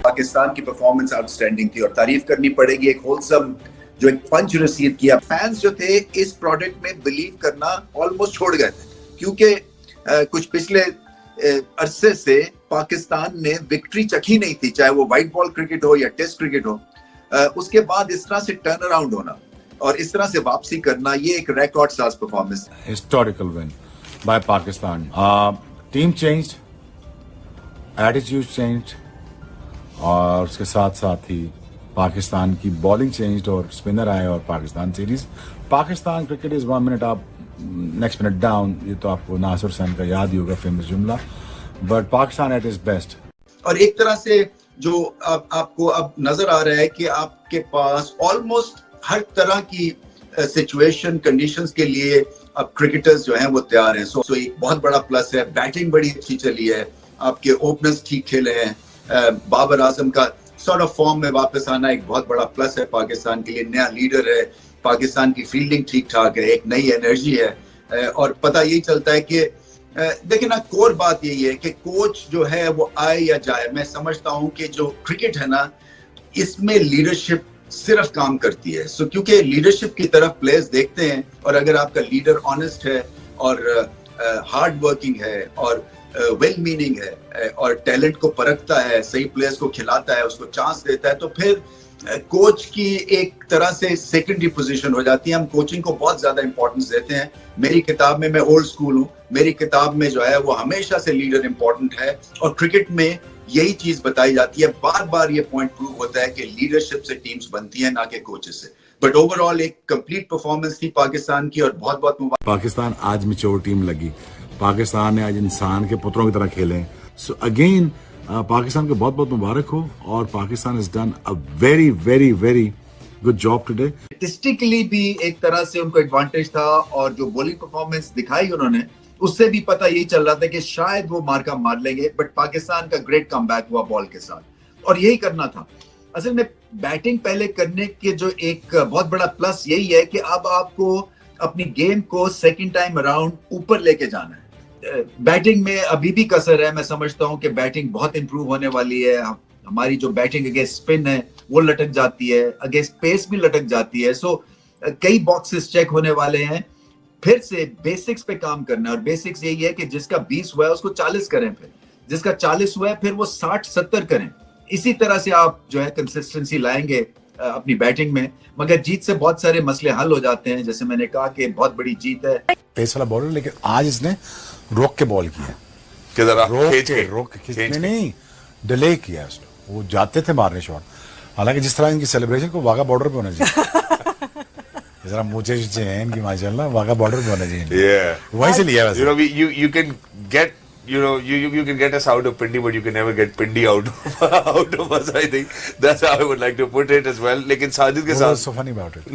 پاکستان کی performance out standing تھی اور تعریف کرنی پڑے گی. ایک ہولسم جو ایک پنچ ریسیو کیا. فینس جو تھے اس پروڈکٹ میں بلیو کرنا آلموسٹ چھوڑ گئے تھے, کیونکہ کچھ پچھلے عرصے سے پاکستان نے وکٹری چکھی نہیں تھی, چاہے وہ وائٹ بال کرکٹ ہو یا ٹیسٹ کرکٹ ہو. اس کے بعد اس طرح سے ٹرن اراؤنڈ ہونا اور اس طرح سے واپسی کرنا, یہ ایک ریکارڈ ساز performance. Historical one by Pakistan. Team changed, attitude changed, اور اس کے ساتھ ساتھ ہی پاکستان کی بالنگ چینجڈ اور اسپنر آئے اور Pakistan series. Pakistan cricket is 1 minute up next minute down, یہ تو آپ کو ناصر حسین کا یاد ہی ہوگا فیمس جملہ. But Pakistan at its best. اور ایک طرح سے جو آپ کو اب نظر آ رہا ہے کہ آپ کے پاس آلموسٹ ہر طرح کی سچویشن کنڈیشنز کے لیے اب کرکٹرز جو ہیں وہ تیار ہیں. سو ایک بہت بڑا پلس ہے. بیٹنگ بڑی اچھی چلی ہے, آپ کے اوپنرز ٹھیک کھیلے ہیں. بابر اعظم کا سارٹ آف فارم میں واپس آنا ایک بہت بڑا پلس ہے پاکستان کے لیے. نیا لیڈر ہے, پاکستان کی فیلڈنگ ٹھیک ٹھاک ہے, ایک نئی انرجی ہے. اور پتہ یہی چلتا ہے کہ دیکھیں نا, کور بات یہی ہے کہ کوچ جو ہے وہ آئے یا جائے, میں سمجھتا ہوں کہ جو کرکٹ ہے نا اس میں لیڈرشپ صرف کام کرتی ہے. سو کیونکہ لیڈرشپ کی طرف پلیئرز دیکھتے ہیں, اور اگر آپ کا لیڈر آنیسٹ ہے اور ہارڈ ورکنگ ہے اور ویل میننگ ہے اور ٹیلنٹ کو پرکھتا ہے, صحیح پلیئرز کو کھلاتا ہے, اس کو چانس دیتا ہے, تو پھر کوچ کی ایک طرح سے سیکنڈری پوزیشن ہو جاتی ہے. ہم کوچنگ کو بہت زیادہ امپورٹنس دیتے ہیں. میری کتاب میں اولڈ سکول ہوں, میری کتاب میں جو ہے وہ ہمیشہ سے لیڈر امپورٹنٹ ہے, اور کرکٹ میں یہی چیز بتائی جاتی ہے. بار بار یہ پوائنٹ پروو ہوتا ہے کہ لیڈرشپ سے ٹیمز بنتی ہیں, نہ کہ کوچز سے. بٹ اوور آل ایک کمپلیٹ پرفارمنس تھی پاکستان کی, اور بہت بہت مبارک. پاکستان آج میچور ٹیم لگی. پاکستان نے آج انسان کے پتروں کی طرح کھیلے. سو اگین پاکستان کو بہت بہت مبارک ہو, اور Pakistan has done a very very very good job today. Statistically بھی ایک طرح سے ان کو ایڈوانٹیج تھا, اور جو بولنگ پرفارمنس دکھائی انہوں نے اس سے بھی پتہ یہی چل رہا تھا کہ شاید وہ مارکا مار لیں گے. بٹ پاکستان کا گریٹ کم بیک ہوا بال کے ساتھ, اور یہی کرنا تھا. اصل میں بیٹنگ پہلے کرنے کے جو ایک بہت بڑا پلس یہی ہے کہ اب آپ کو اپنی گیم کو سیکنڈ ٹائم اراؤنڈ اوپر لے کے جانا ہے. بیٹنگ میں ابھی بھی کسر ہے. میں سمجھتا ہوں کہ بیٹنگ بہت امپروو ہونے والی ہے. ہماری جو بیٹنگ اگینسٹ اسپن ہے وہ لٹک جاتی ہے, اگینسٹ پیس بھی لٹک جاتی ہے. سو کئی باکسز چیک ہونے والے ہیں. پھر سے بیسکس پہ کام کرنا ہے, اور بیسکس یہی ہے کہ جس کا 20 ہوا ہے اس کو 40 کریں, پھر جس کا 40 ہوا ہے پھر وہ 60-70 کریں. اسی طرح سے آپ جو ہے کنسسٹنسی لائیں گے اپنی بیٹنگ میں. مگر جیت سے بہت سارے مسئلے حل ہو جاتے ہیں, جیسے میں نے کہا کہ بہت بڑی جیت ہے. پیس والا بالر, لیکن آج اس نے روک کے بال کیا, کہ ذرا روک کے نہیں ڈیلے کیا. اس نے وہ جاتے تھے مارنے شاٹ, حالانکہ جس طرح ان کی سیلیبریشن کو واگا بارڈر پہ ہونا چاہیے. ذرا مجھے ہیں ان کی ماشاءاللہ واگا بارڈر پہ ہونا چاہیے. وہیں سے لیا ویسے. You can get you can get us out of Pindi, but you can never get Pindi out of us. I think that's how I would like to put it as well. لیکن ساجد کے ساتھ so funny about it.